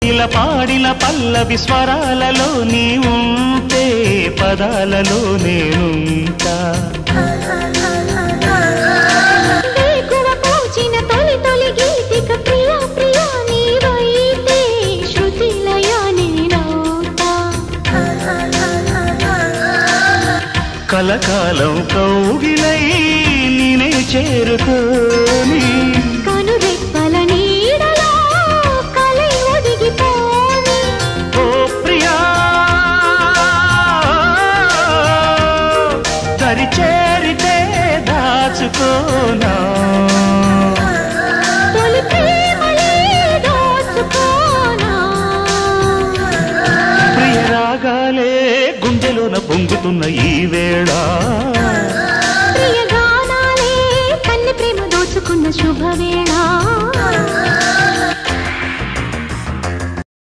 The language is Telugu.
ఇలా పాడిన పల్లవి స్వరాలలో నీ ఉంటే పదాలలో నేనుంటా కలకాలం కౌగిలై నేనే చేరుకోని కనురెప్పల నీడలో కలై ఒదిగిపోని ఓ ప్రియా దరి చేరితే దాచుకోనా తొలి ప్రేమలే దోచుకోనా ప్రియ రాగాలే గుండెలోన పొంగుతున్న ఈ వేళ ప్రియ గానాలే కన్నె ప్రేమ దోచుకున్న శుభవేళ